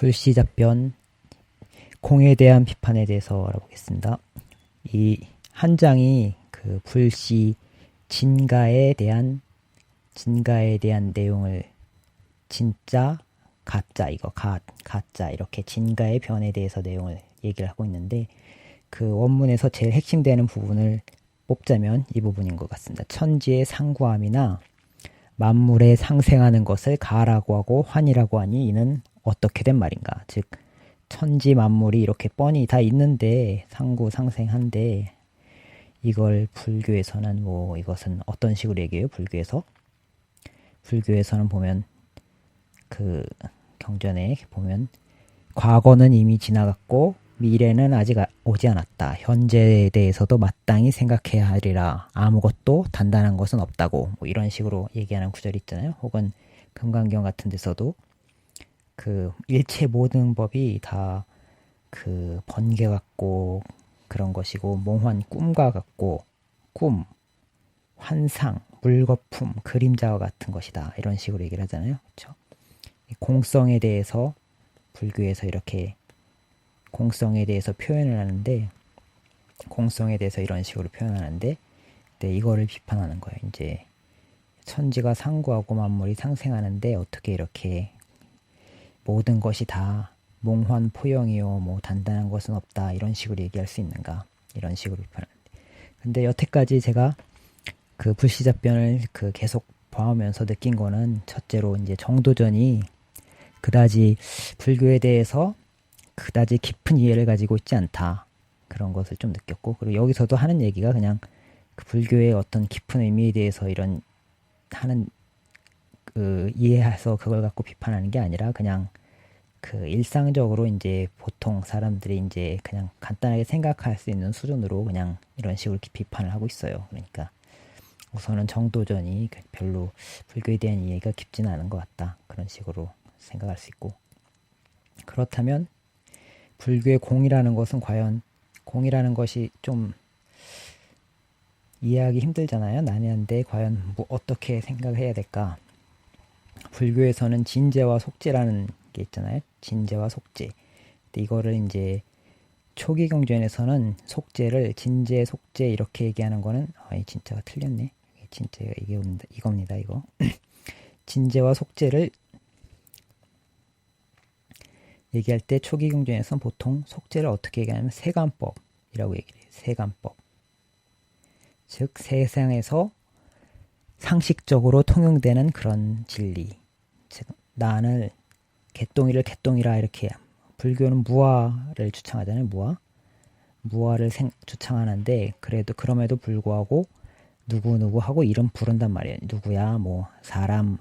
불시잡변 공에 대한 비판에 대해서 알아보겠습니다. 이 한 장이 그 불시 진가에 대한 내용을 진짜 가짜 이거 가짜 이렇게 진가의 변에 대해서 내용을 얘기를 하고 있는데 그 원문에서 제일 핵심되는 부분을 뽑자면 이 부분인 것 같습니다. 천지의 상구함이나 만물에 상생하는 것을 가라고 하고 환이라고 하니 이는 어떻게 된 말인가? 즉 천지 만물이 이렇게 뻔히 다 있는데 상구 상생한데 이걸 불교에서는 뭐 이것은 어떤 식으로 얘기해요? 불교에서는 보면 그 경전에 보면 과거는 이미 지나갔고 미래는 아직 오지 않았다. 현재에 대해서도 마땅히 생각해야 하리라. 아무것도 단단한 것은 없다고. 뭐 이런 식으로 얘기하는 구절이 있잖아요. 혹은 금강경 같은 데서도 그 일체 모든 법이 다 그 번개 같고 그런 것이고 몽환 꿈과 같고 꿈, 환상, 물거품, 그림자와 같은 것이다. 이런 식으로 얘기를 하잖아요. 그렇죠? 공성에 대해서 불교에서 이렇게 공성에 대해서 표현을 하는데 공성에 대해서 이런 식으로 표현하는데 네, 이거를 비판하는 거예요. 이제 천지가 상구하고 만물이 상생하는데 어떻게 이렇게 모든 것이 다 몽환포영이요 뭐 단단한 것은 없다 이런 식으로 얘기할 수 있는가 이런 식으로 비판하는데 근데 여태까지 제가 그 불시잡변을 그 계속 봐오면서 느낀 거는 첫째로 이제 정도전이 그다지 불교에 대해서 그다지 깊은 이해를 가지고 있지 않다. 그런 것을 좀 느꼈고 그리고 여기서도 하는 얘기가 그냥 그 불교의 어떤 깊은 의미에 대해서 이런 하는 그 이해해서 그걸 갖고 비판하는 게 아니라 그냥 그 일상적으로 이제 보통 사람들이 이제 그냥 간단하게 생각할 수 있는 수준으로 그냥 이런 식으로 비판을 하고 있어요. 그러니까 우선은 정도전이 별로 불교에 대한 이해가 깊지는 않은 것 같다. 그런 식으로 생각할 수 있고 그렇다면 불교의 공이라는 것은 과연 공이라는 것이 좀 이해하기 힘들잖아요. 난해한데 과연 뭐 어떻게 생각해야 될까? 불교에서는 진제와 속제라는 게 있잖아요. 진제와 속제. 근데 이거를 이제 초기 경전에서는 속제를 진제, 속제 이렇게 얘기하는 거는 이 진짜가 틀렸네. 진짜가 이겁니다. 이거. 진제와 속제를 얘기할 때 초기 경전에서는 보통 속제를 어떻게 얘기하냐면 세간법이라고 얘기를 해요. 세간법. 즉 세상에서 상식적으로 통용되는 그런 진리. 즉 나를 개똥이를 개똥이라 이렇게 불교는 무아를 주창하잖아요. 무아를 주창하는데 그럼에도 불구하고 누구하고 이름 부른단 말이에요. 누구야 뭐 사람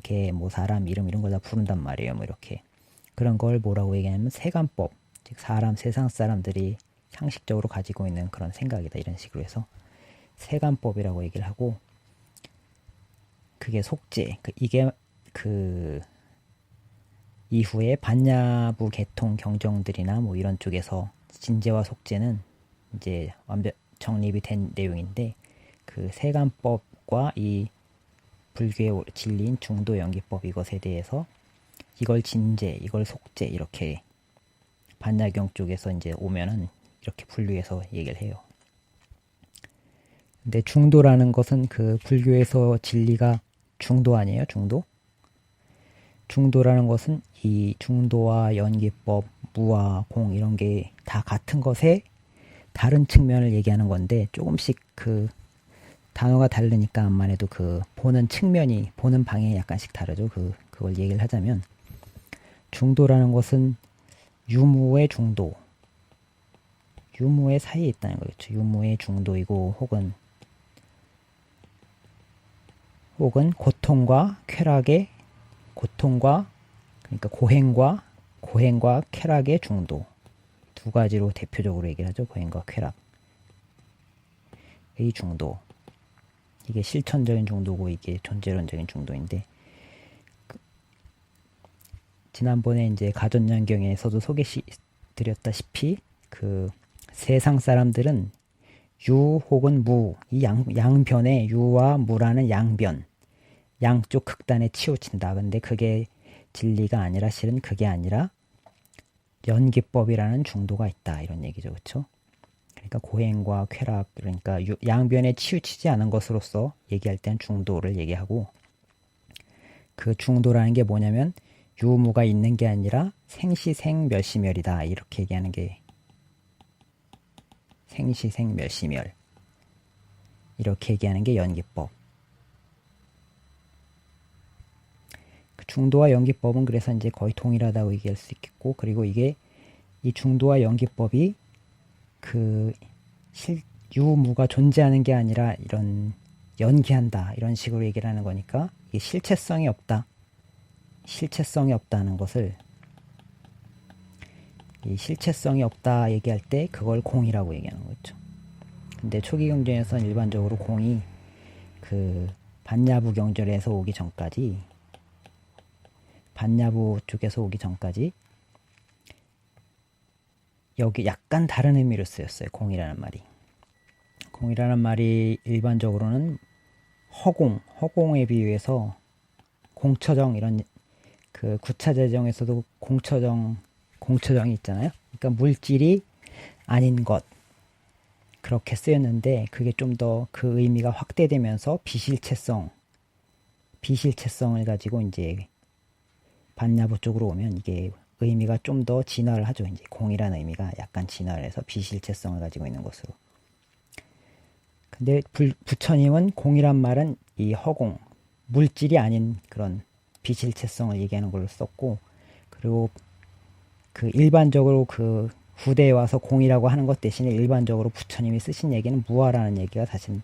개 뭐 사람 이름 이런 걸 다 부른단 말이에요. 뭐 이렇게 그런 걸 뭐라고 얘기하냐면 세간법. 즉 세상 사람들이 상식적으로 가지고 있는 그런 생각이다. 이런 식으로 해서 세간법이라고 얘기를 하고 그게 속제. 이게 그 이후에 반야부 계통 경정들이나 뭐 이런 쪽에서 진제와 속제는 이제 완벽 정립이 된 내용인데 그 세간법과 이 불교의 진리인 중도연기법 이것에 대해서 이걸 진제, 이걸 속제 이렇게 반야경 쪽에서 이제 오면은 이렇게 분류해서 얘기를 해요. 근데 중도라는 것은 그 불교에서 진리가 중도 아니에요? 중도라는 것은 이 중도와 연기법, 무와 공 이런 게 다 같은 것에 다른 측면을 얘기하는 건데 조금씩 그 단어가 다르니까 암만 해도 그 보는 측면이 보는 방향이 약간씩 다르죠. 그걸 얘기를 하자면 중도라는 것은 유무의 중도, 유무의 사이에 있다는 거겠죠. 유무의 중도이고 혹은 고통과 쾌락의 그러니까 고행과 쾌락의 중도 두 가지로 대표적으로 얘기를 하죠. 고행과 쾌락의 중도. 이게 실천적인 중도고 이게 존재론적인 중도인데 지난번에 이제 가전연경에서도 소개드렸다시피 그 세상 사람들은 유 혹은 무 이 양변에 유와 무라는 양변 양쪽 극단에 치우친다. 근데 그게 진리가 아니라 실은 그게 아니라 연기법이라는 중도가 있다 이런 얘기죠. 그렇죠? 그러니까 고행과 쾌락, 그러니까 양변에 치우치지 않은 것으로서 얘기할 땐 중도를 얘기하고, 그 중도라는 게 뭐냐면 유무가 있는 게 아니라 생시생멸시멸이다 이렇게 얘기하는 게 생시생멸시멸, 이렇게 얘기하는 게 연기법. 그 중도와 연기법은 그래서 이제 거의 동일하다고 얘기할 수 있겠고, 그리고 이게 이 중도와 연기법이 그 유무가 존재하는 게 아니라 이런 연기한다 이런 식으로 얘기를 하는 거니까 이게 실체성이 없다. 실체성이 없다는 것을, 이 실체성이 없다 얘기할 때 그걸 공이라고 얘기하는 거죠. 근데 초기 경전에서는 일반적으로 공이 그 반야부 경전에서 오기 전까지, 반야부 쪽에서 오기 전까지 여기 약간 다른 의미로 쓰였어요. 공이라는 말이. 공이라는 말이 일반적으로는 허공에 비유해서 공처정, 이런 그 구차재정에서도 공처정이 있잖아요. 그러니까 물질이 아닌 것, 그렇게 쓰였는데 그게 좀 더 그 의미가 확대되면서 비실체성을 가지고 이제 반야부 쪽으로 오면 이게 의미가 좀 더 진화를 하죠. 이제 공이라는 의미가 약간 진화를 해서 비실체성을 가지고 있는 것으로. 근데 부처님은 공이란 말은 이 허공, 물질이 아닌 그런 비실체성을 얘기하는 걸로 썼고, 그리고 그 일반적으로 그 후대에 와서 공이라고 하는 것 대신에 일반적으로 부처님이 쓰신 얘기는 무아라는 얘기가 사실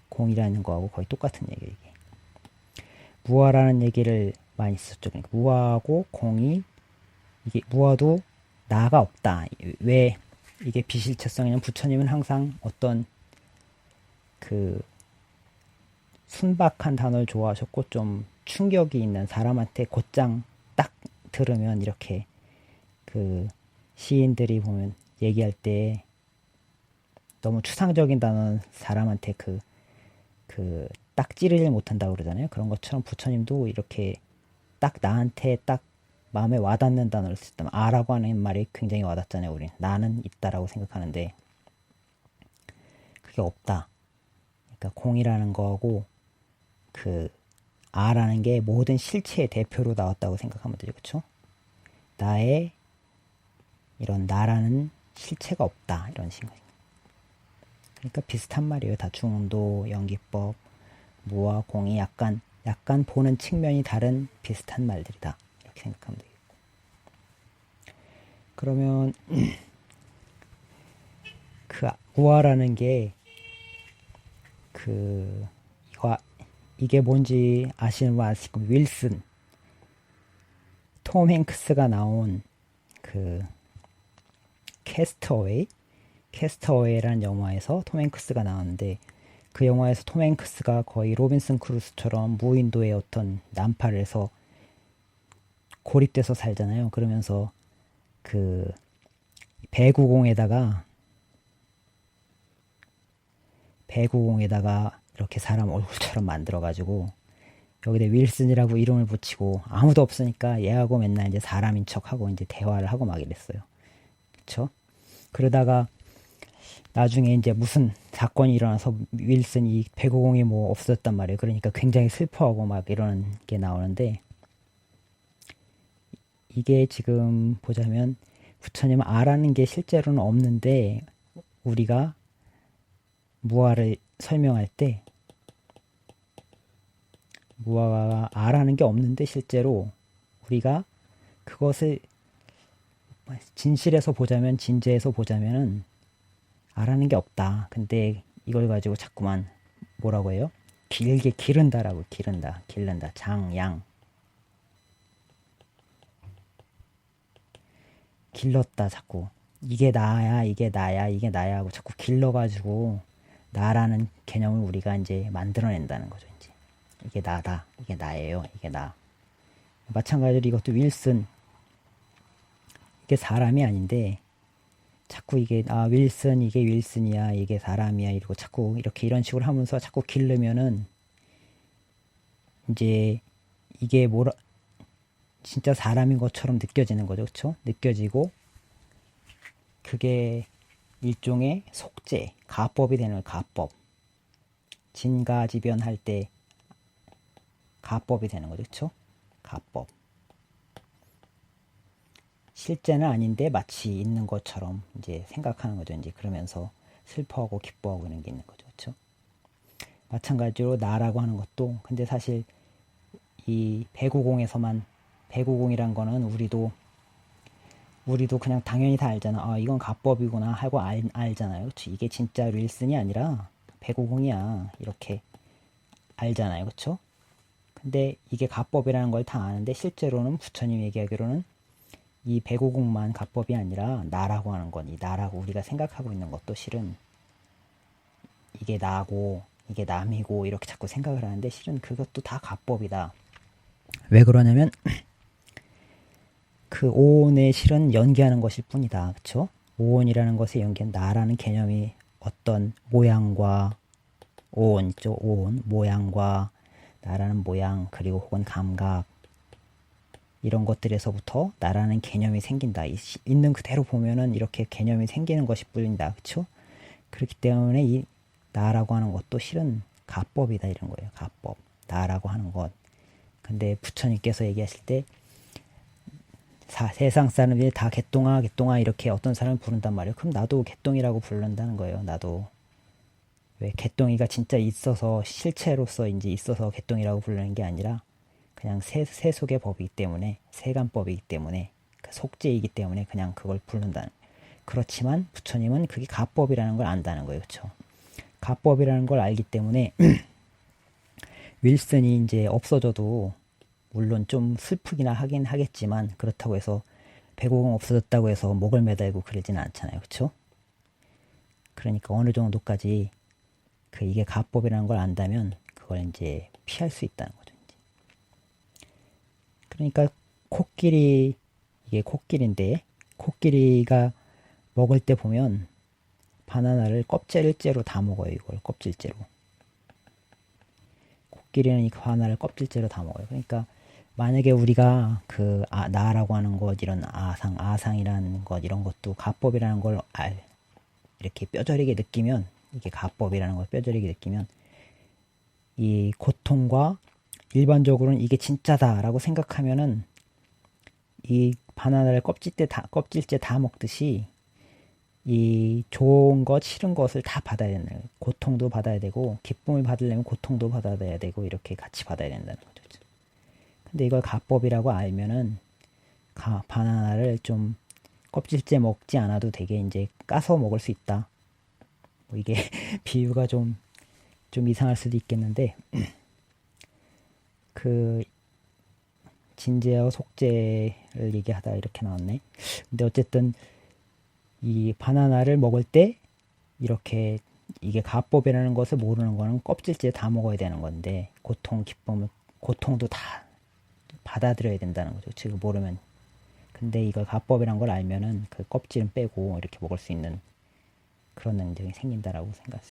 공이라는 거하고 거의 똑같은 얘기예요. 무아라는 얘기를 많이 썼죠. 그러니까 무아하고 공이, 이게 무아도 나가 없다. 왜 이게 비실체성이냐면 부처님은 항상 어떤 그 순박한 단어를 좋아하셨고 좀 충격이 있는, 사람한테 곧장 딱 들으면 이렇게 그 시인들이 보면 얘기할 때 너무 추상적인 단어는 사람한테 딱 찌르질 못한다고 그러잖아요. 그런 것처럼 부처님도 이렇게 딱 나한테 딱 마음에 와닿는 단어를 쓰셨다면, 아라고 하는 말이 굉장히 와닿잖아요. 우린 나는 있다라고 생각하는데 그게 없다. 그러니까 공이라는 거하고 그 아라는 게 모든 실체의 대표로 나왔다고 생각하면 되죠. 그렇죠? 나의 이런 나라는 실체가 없다 이런 식으로. 그러니까 비슷한 말이에요. 다 중도, 연기법, 무와 공이 약간 보는 측면이 다른 비슷한 말들이다 이렇게 생각하면 되겠고. 그러면 그 무아라는 게 이게 뭔지 아시는 분 아시고, 윌슨, 톰 행크스가 나온 그 캐스터웨이라는 영화에서 톰 행크스가 나왔는데, 그 영화에서 톰 행크스가 거의 로빈슨 크루소처럼 무인도의 어떤 난파를 해서 고립돼서 살잖아요. 그러면서 그 배구공에다가 이렇게 사람 얼굴처럼 만들어가지고 여기다 윌슨이라고 이름을 붙이고, 아무도 없으니까 얘하고 맨날 이제 사람인 척하고 이제 대화를 하고 막 이랬어요. 그쵸? 그러다가 나중에 이제 무슨 사건이 일어나서 윌슨이 배구공이 뭐 없어졌단 말이에요. 그러니까 굉장히 슬퍼하고 막 이러는 게 나오는데, 이게 지금 보자면 부처님은 아라는 게 실제로는 없는데, 우리가 무아를 설명할 때 무아가 아라는 게 없는데 실제로 우리가 그것을 진실에서 보자면, 진재에서 보자면은 아라는 게 없다. 근데 이걸 가지고 자꾸만 뭐라고 해요? 길게 기른다라고. 기른다. 장, 길렀다. 자꾸 이게 나야 하고 자꾸 길러가지고 나라는 개념을 우리가 이제 만들어낸다는 거죠. 이제 이게 나다, 이게 나예요, 이게 나. 마찬가지로 이것도 윌슨, 이게 사람이 아닌데 자꾸 이게 윌슨, 이게 윌슨이야, 이게 사람이야 이러고 자꾸 이렇게 이런 식으로 하면서 자꾸 기르면은 이제 이게 진짜 사람인 것처럼 느껴지는 거죠. 그렇죠? 느껴지고 그게 일종의 속죄, 가법이 되는 거예요. 가법. 진가지변 할 때 가법이 되는 거죠. 그렇죠? 가법. 실제는 아닌데 마치 있는 것처럼 이제 생각하는 거죠. 이제 그러면서 슬퍼하고 기뻐하고 이런 게 있는 거죠. 그렇죠? 마찬가지로 나라고 하는 것도 근데 사실 이 배구공에서만 배구공이란 거는 우리도 그냥 당연히 다 알잖아. 아, 이건 가법이구나 하고 알잖아요. 그렇죠? 이게 진짜 윌슨이 아니라 배구공이야. 이렇게 알잖아요. 그렇죠? 근데 이게 가법이라는 걸 다 아는데 실제로는 부처님 얘기하기로는 이 배구공만 가법이 아니라 나라고 하는 건 이 나라고 우리가 생각하고 있는 것도 실은 이게 나고 이게 남이고 이렇게 자꾸 생각을 하는데 실은 그것도 다 가법이다. 왜 그러냐면 그 오온의 실은 연기하는 것일 뿐이다. 그렇죠? 오온이라는 것에 연기한 나라는 개념이 어떤 모양과 오온 있죠? 오온 모양과 나라는 모양 그리고 혹은 감각 이런 것들에서부터 나라는 개념이 생긴다. 있는 그대로 보면은 이렇게 개념이 생기는 것이 뿐이다. 그렇죠? 그렇기 때문에 이 나라고 하는 것도 실은 가법이다 이런 거예요. 가법. 나라고 하는 것. 근데 부처님께서 얘기하실 때 세상 사람들이 다 개똥아 개똥아 이렇게 어떤 사람을 부른단 말이에요. 그럼 나도 개똥이라고 부른다는 거예요. 나도. 왜 개똥이가 진짜 있어서 실체로서 이제 있어서 개똥이라고 부르는 게 아니라 그냥 세속의 법이기 때문에 세간법이기 때문에 그 속죄이기 때문에 그냥 그걸 부른다는. 그렇지만 부처님은 그게 가법이라는 걸 안다는 거예요. 그렇죠? 가법이라는 걸 알기 때문에 윌슨이 이제 없어져도 물론 좀 슬프기나 하긴 하겠지만 그렇다고 해서 배구공 없어졌다고 해서 목을 매달고 그러지는 않잖아요. 그렇죠? 그러니까 어느 정도까지 그 이게 가법이라는 걸 안다면 그걸 이제 피할 수 있다는 거죠. 이제. 그러니까 코끼리 이게 코끼리인데 코끼리가 먹을 때 보면 바나나를 껍질째로 다 먹어요. 이걸 껍질째로. 코끼리는 이 바나나를 껍질째로 다 먹어요. 그러니까 만약에 우리가 그 나라고 하는 것 이런 아상이라는 것 이런 것도 가법이라는 걸 이렇게 뼈저리게 느끼면 이게 가법이라는 걸 뼈저리게 느끼면 이 고통과 일반적으로는 이게 진짜다라고 생각하면은 이 바나나를 껍질째 다 먹듯이 이 좋은 것 싫은 것을 다 받아야 되는 거예요. 고통도 받아야 되고 기쁨을 받으려면 고통도 받아야 되고 이렇게 같이 받아야 된다는 거죠. 근데 이걸 가법이라고 알면은 바나나를 좀 껍질째 먹지 않아도 되게 이제 까서 먹을 수 있다. 뭐 이게 비유가 좀 이상할 수도 있겠는데 그 진제와 속죄를 얘기하다 이렇게 나왔네. 근데 어쨌든 이 바나나를 먹을 때 이렇게 이게 가법이라는 것을 모르는 거는 껍질째 다 먹어야 되는 건데 고통, 기쁨, 고통도 다 받아들여야 된다는 거죠. 지금 모르면. 근데 이걸 가법이란 걸 알면은 그 껍질은 빼고 이렇게 먹을 수 있는 그런 능력이 생긴다라고 생각했어요.